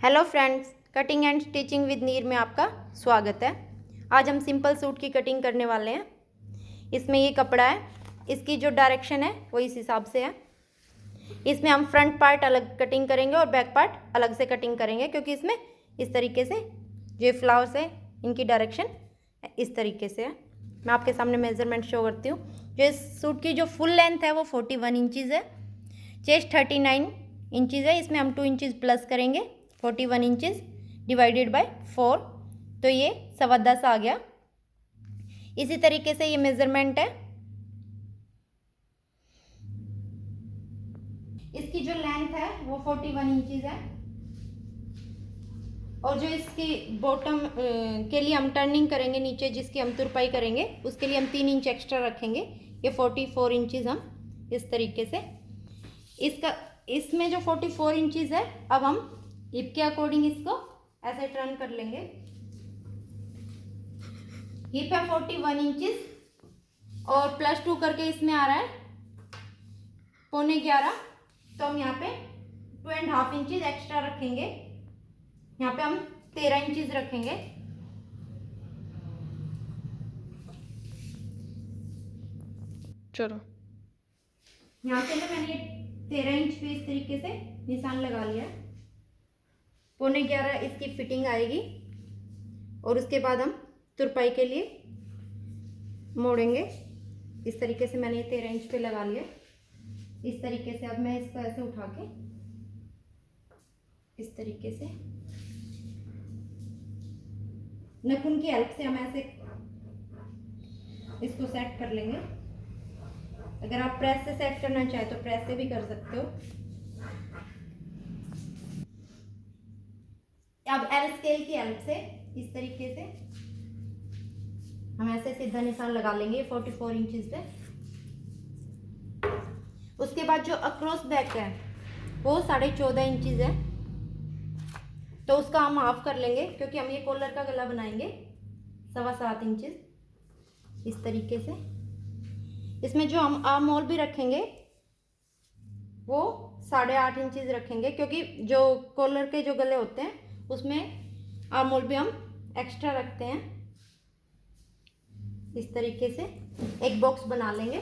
Hello friends, cutting and stitching with नीर में आपका स्वागत है। आज हम सिंपल सूट की कटिंग करने वाले हैं। इसमें ये कपड़ा है, इसकी जो डायरेक्शन है वो इस हिसाब से है। इसमें हम फ्रंट पार्ट अलग कटिंग करेंगे और बैक पार्ट अलग से कटिंग करेंगे, क्योंकि इसमें इस तरीके से जो फ्लावर्स है इनकी डायरेक्शन इस तरीके से है। मैं आपके सामने मेजरमेंट शो करती हूँ। जो इस सूट की जो फुल लेंथ है वो 41 इंचज़ है, चेस्ट 39 इंचज़ है। इसमें हम 2 इंचज़ प्लस करेंगे, 41 इंचज़ डिवाइडेड बाय 4, तो ये 10.25 आ गया। इसी तरीके से ये मेजरमेंट है। इसकी जो लेंथ है वो 41 इंचज़ है, और जो इसकी बॉटम के लिए हम टर्निंग करेंगे, नीचे जिसकी हम तुरपाई करेंगे उसके लिए हम 3 इंच एक्स्ट्रा रखेंगे। ये 44 इंचज़ हम इस तरीके से इसमें जो 44 इंचज़ है, अब हम हिप के अकॉर्डिंग इसको ऐसे टर्न कर लेंगे। हिप है 41 इंचज़ और +2 करके इसमें आ रहा है 11.25, तो हम यहाँ पे 2.5 इंचज़ एक्स्ट्रा रखेंगे। यहाँ पे हम 13 इंचज़ रखेंगे। चलो, यहाँ से ना मैंने 13 इंच पे इस तरीके से निशान लगा लिया। 11.25 इसकी फिटिंग आएगी, और उसके बाद हम तुरपाई के लिए मोड़ेंगे। इस तरीके से मैंने 13 इंच पे लगा लिया। इस तरीके से अब मैं इसको ऐसे उठा के इस तरीके से नखून की हेल्प से हम ऐसे इसको सेट कर लेंगे। अगर आप प्रेस से सेट करना चाहे तो प्रेस से भी कर सकते हो। अब एल स्केल की हेल्प से इस तरीके से हम ऐसे सीधा निशान लगा लेंगे 44 इंचज़ पे। उसके बाद जो अक्रॉस बैक है वो 14.5 इंचज़ है, तो उसका हम हाफ कर लेंगे, क्योंकि हम ये कॉलर का गला बनाएंगे 7.25 इंचज़ इस तरीके से। इसमें जो हम आर्म होल भी रखेंगे वो 8.5 इंचज़ रखेंगे, क्योंकि जो कॉलर के जो गले होते हैं उसमें आर्म होल भी हम एक्स्ट्रा रखते हैं। इस तरीके से एक बॉक्स बना लेंगे।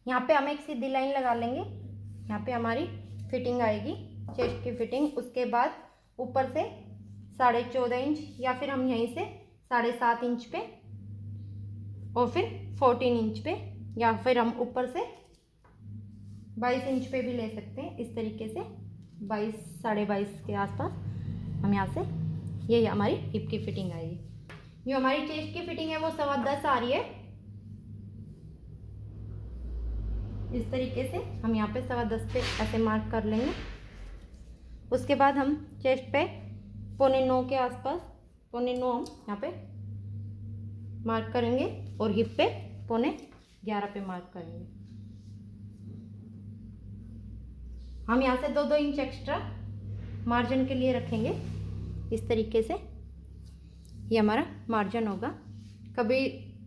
यहाँ पे हम एक सीधी लाइन लगा लेंगे। यहाँ पे हमारी फिटिंग आएगी, चेस्ट की फिटिंग। उसके बाद ऊपर से 14.5 इंच, या फिर हम यहीं से 7.5 इंच पे, और फिर 14 इंच पे, या फिर हम ऊपर से 22 इंच पे भी ले सकते हैं। इस तरीके से 22 22.5 के आसपास हम यहाँ से ये हमारी हिप की फिटिंग आएगी। जो हमारी चेस्ट की फिटिंग है वो 10.25 आ रही है। इस तरीके से हम यहाँ पे 10.25 पे ऐसे मार्क कर लेंगे। उसके बाद हम चेस्ट पे 8.25 के आसपास 8.25 हम यहाँ पे मार्क करेंगे, और हिप पे 11.25 पे मार्क करेंगे। हम यहाँ से 2-2 इंच एक्स्ट्रा मार्जिन के लिए रखेंगे। इस तरीके से ये हमारा मार्जिन होगा। कभी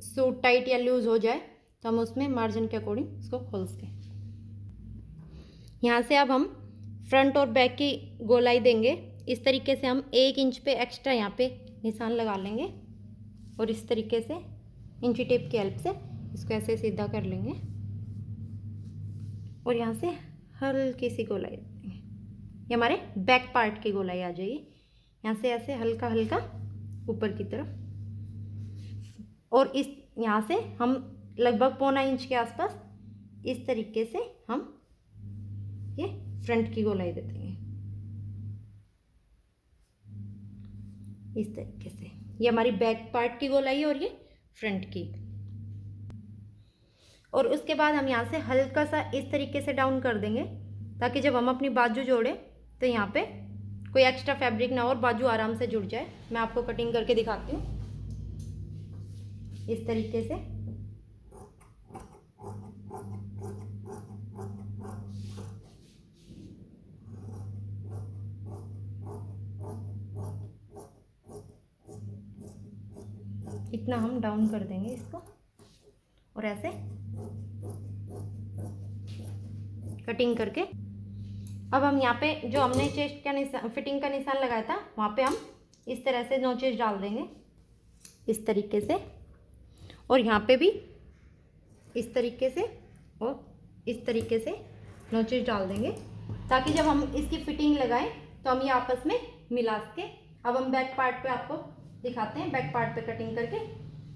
सूट टाइट या लूज हो जाए तो हम उसमें मार्जिन के अकॉर्डिंग इसको खोल के यहाँ से अब हम फ्रंट और बैक की गोलाई देंगे। इस तरीके से हम 1 इंच पे एक्स्ट्रा यहाँ पे निशान लगा लेंगे, और इस तरीके से इंची टेप की हेल्प से इसको ऐसे सीधा कर लेंगे, और यहाँ से हल्की सी गोलाई देंगे। ये हमारे बैक पार्ट की गोलाई आ जाएगी। यहाँ से ऐसे हल्का हल्का ऊपर की तरफ, और इस यहाँ से हम लगभग 0.25 इंच के आसपास इस तरीके से हम ये फ्रंट की गोलाई दे देंगे। इस तरीके से ये हमारी बैक पार्ट की गोलाई है, और ये फ्रंट की। और उसके बाद हम यहाँ से हल्का सा इस तरीके से डाउन कर देंगे, ताकि जब हम अपनी बाजू जोड़ें तो यहाँ पे कोई एक्स्ट्रा फैब्रिक ना हो और बाजू आराम से जुड़ जाए। मैं आपको कटिंग करके दिखाती हूँ। इस तरीके से इतना हम डाउन कर देंगे इसको, और ऐसे कटिंग करके अब हम यहाँ पे जो हमने चेस्ट का निशान, फिटिंग का निशान लगाया था, वहाँ पे हम इस तरह से नोचेस डाल देंगे इस तरीके से, और यहाँ पे भी इस तरीके से और इस तरीके से नोचेस डाल देंगे, ताकि जब हम इसकी फिटिंग लगाएं तो हम ये आपस में मिला सके। अब हम बैक पार्ट पे आपको दिखाते हैं, बैक पार्ट पे कटिंग करके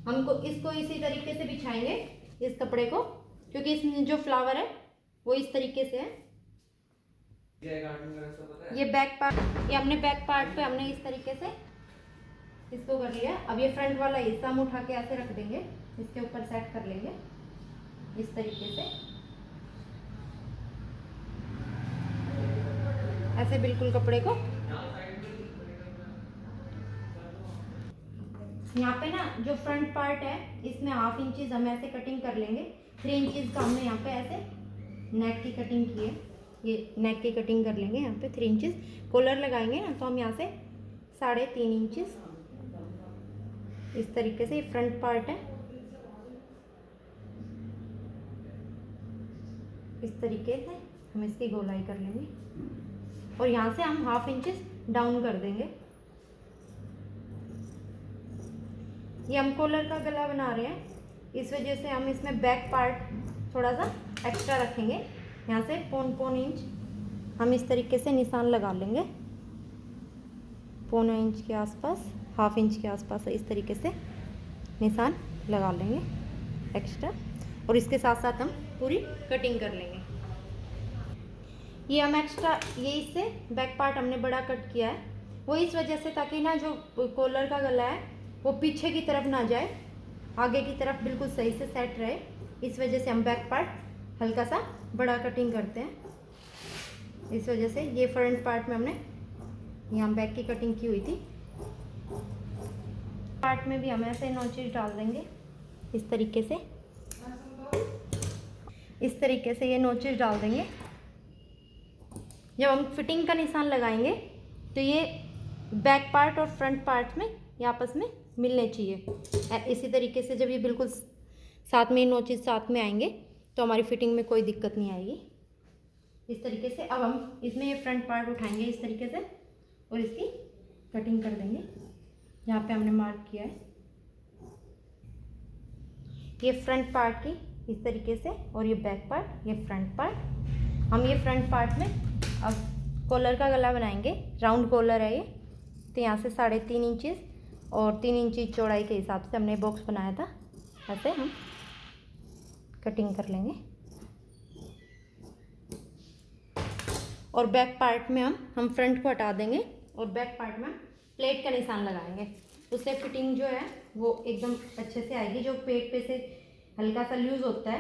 हमको इसको इसी तरीके से बिछाएंगे इस कपड़े को, क्योंकि इसमें जो फ्लावर है वो इस तरीके से है। ये बैक पार्ट, ये हमने बैक पार्ट पे हमने इस तरीके से इसको कर लिया। अब ये फ्रंट वाला हिस्सा हम उठा के ऐसे रख देंगे, इसके ऊपर सेट कर लेंगे इस तरीके से, ऐसे बिल्कुल कपड़े को। यहाँ पे ना जो फ्रंट पार्ट है इसमें 1/2 इंचेस हम ऐसे कटिंग कर लेंगे। 3 इंचेस का हमने यहाँ पे ऐसे नेक की कटिंग की है, ये नेक की कटिंग कर लेंगे। यहाँ पे 3 इंचेस कॉलर लगाएंगे ना, तो हम यहाँ से 3.5 इंचेस इस तरीके से, फ्रंट पार्ट है इस तरीके से हम इसकी गोलाई कर लेंगे, और यहाँ से हम 1/2 इंचेस डाउन कर देंगे। ये हम कॉलर का गला बना रहे हैं, इस वजह से हम इसमें बैक पार्ट थोड़ा सा एक्स्ट्रा रखेंगे। यहाँ से 1.25 इंच हम इस तरीके से निशान लगा लेंगे, 1.25 इंच के आसपास, 1/2 इंच के आसपास इस तरीके से निशान लगा लेंगे एक्स्ट्रा, और इसके साथ साथ हम पूरी कटिंग कर लेंगे। ये हम एक्स्ट्रा, ये इससे बैक पार्ट हमने बड़ा कट किया है, वो इस वजह से ताकि ना जो कॉलर का गला है वो पीछे की तरफ ना जाए, आगे की तरफ बिल्कुल सही से सेट रहे। इस वजह से हम बैक पार्ट हल्का सा बड़ा कटिंग करते हैं। इस वजह से ये फ्रंट पार्ट में हमने यहाँ बैक की कटिंग की हुई थी, पार्ट में भी हम ऐसे नोचेस डाल देंगे इस तरीके से, इस तरीके से ये नोचेस डाल देंगे। जब हम फिटिंग का निशान लगाएंगे तो ये बैक पार्ट और फ्रंट पार्ट में ये आपस में मिलने चाहिए। इसी तरीके से जब ये बिल्कुल साथ में नोचेस साथ में आएंगे तो हमारी फिटिंग में कोई दिक्कत नहीं आएगी। इस तरीके से अब हम इसमें ये फ्रंट पार्ट उठाएंगे इस तरीके से और इसकी कटिंग कर देंगे। यहाँ पे हमने मार्क किया है ये फ्रंट पार्ट की इस तरीके से, और ये बैक पार्ट, ये फ्रंट पार्ट। हम ये फ्रंट पार्ट में अब कॉलर का गला बनाएंगे, राउंड कॉलर है ये, तो यहाँ से 3.5 इंचेस और 3 इंची चौड़ाई के हिसाब से हमने बॉक्स बनाया था, ऐसे हम कटिंग कर लेंगे। और बैक पार्ट में हम फ्रंट को हटा देंगे और बैक पार्ट में प्लेट का निशान लगाएंगे, उससे फिटिंग जो है वो एकदम अच्छे से आएगी। जो पेट पे से हल्का सा लूज होता है,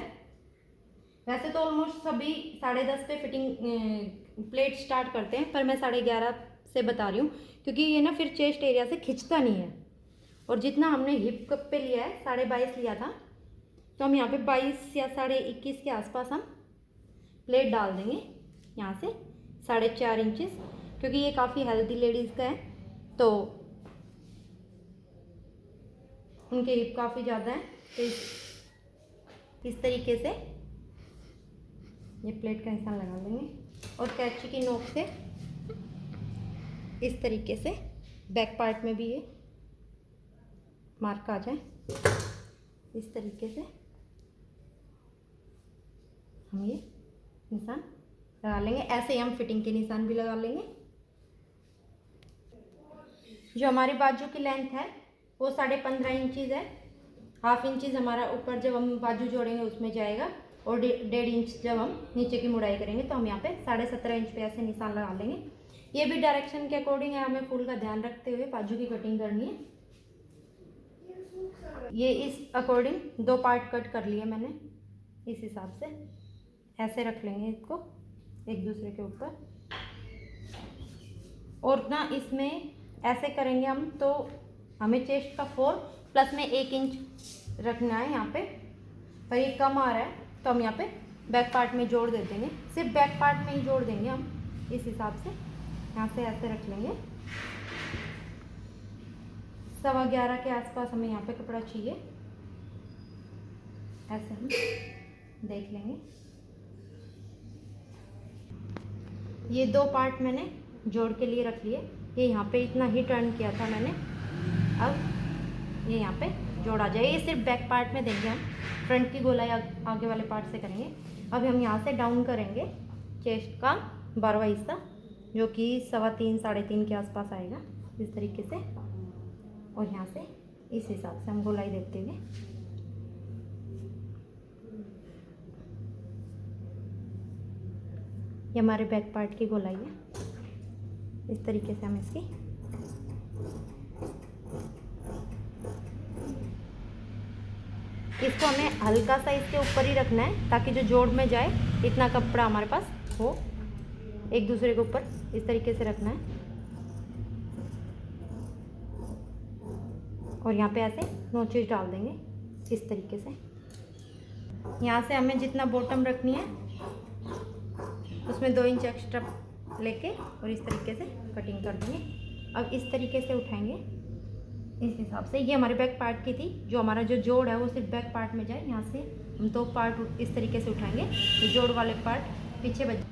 वैसे तो ऑलमोस्ट सभी 10:30 पे फिटिंग प्लेट स्टार्ट करते हैं, पर मैं 11:30 से बता रही हूँ, क्योंकि ये ना फिर चेस्ट एरिया से खिंचता नहीं है। और जितना हमने हिप कप पे लिया है 22.5 लिया था, तो हम यहाँ पे 22 या 21.5 के आसपास हम प्लेट डाल देंगे। यहाँ से 4.5 इंचेस, क्योंकि ये काफ़ी हेल्दी लेडीज़ का है तो उनके हिप काफ़ी ज़्यादा है, तो इस तरीके से ये प्लेट का निशान लगा देंगे। और कैंची की नोक से इस तरीके से बैक पार्ट में भी ये मार्क आ जाए, इस तरीके से हम ये निशान लगा लेंगे। ऐसे ही हम फिटिंग के निशान भी लगा लेंगे। जो हमारी बाजू की लेंथ है वो 15.5 इंचज़ है। 1/2 इंचज़ हमारा ऊपर जब हम बाजू जोड़ेंगे उसमें जाएगा, और 1.5 इंच जब हम नीचे की मुड़ाई करेंगे तो हम यहाँ पे 17.5 इंच पे ऐसे निशान लगा लेंगे। ये भी डायरेक्शन के अकॉर्डिंग है, हमें फूल का ध्यान रखते हुए बाजू की कटिंग करनी है। ये इस अकॉर्डिंग 2 पार्ट कट कर लिए मैंने, इस हिसाब से ऐसे रख लेंगे इसको एक दूसरे के ऊपर। और ना इसमें ऐसे करेंगे हम तो हमें चेस्ट का 4 प्लस में 1 इंच रखना है यहाँ पे, पर ये कम आ रहा है तो हम यहाँ पे बैक पार्ट में जोड़ दे देंगे, सिर्फ बैक पार्ट में ही जोड़ देंगे हम। इस हिसाब से यहाँ से ऐसे रख लेंगे। 11:15 के आसपास हमें यहाँ पे कपड़ा चाहिए, ऐसे हम देख लेंगे। ये 2 पार्ट मैंने जोड़ के लिए रख लिए। ये यहाँ पे इतना ही टर्न किया था मैंने, अब ये यहाँ पे जोड़ा जाए। ये सिर्फ बैक पार्ट में देंगे हम, फ्रंट की गोलाई आगे वाले पार्ट से करेंगे। अब हम यहाँ से डाउन करेंगे चेस्ट का 12वां हिस्सा, जो कि 3.25 साढ़े 3 के आसपास आएगा, इस तरीके से। और यहाँ से इस हिसाब से हम गोलाई देखते हुए ये हमारे बैक पार्ट की गोलाई है। इस तरीके से हम इसकी इसको हमें हल्का सा इसके ऊपर ही रखना है, ताकि जो जोड़ में जाए इतना कपड़ा हमारे पास हो। एक दूसरे के ऊपर इस तरीके से रखना है और यहाँ पे ऐसे नोचेस डाल देंगे इस तरीके से। यहाँ से हमें जितना बॉटम रखनी है उसमें 2 इंच एक्स्ट्रा लेके और इस तरीके से कटिंग कर देंगे। अब इस तरीके से उठाएंगे इस हिसाब से। ये हमारे बैक पार्ट की थी, जो हमारा जो जोड़ है वो सिर्फ बैक पार्ट में जाए। यहाँ से हम 2 पार्ट इस तरीके से उठाएंगे। ये जोड़ वाले पार्ट पीछे बच,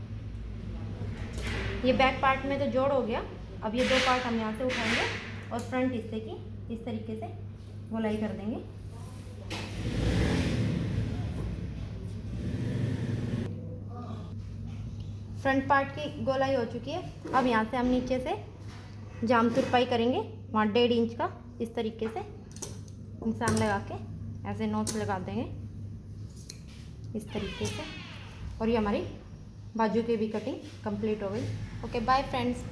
ये बैक पार्ट में तो जोड़ हो गया। अब ये 2 पार्ट हम यहाँ से उठाएंगे और फ्रंट हिस्से की इस तरीके से गोलाई कर देंगे। फ्रंट पार्ट की गोलाई हो चुकी है। अब यहाँ से हम नीचे से जाम तुरपाई करेंगे, वहाँ 1.5 इंच का इस तरीके से निशान लगा के ऐसे नोच लगा देंगे इस तरीके से। और ये हमारी बाजू की भी कटिंग कंप्लीट हो गई। Okay bye friends.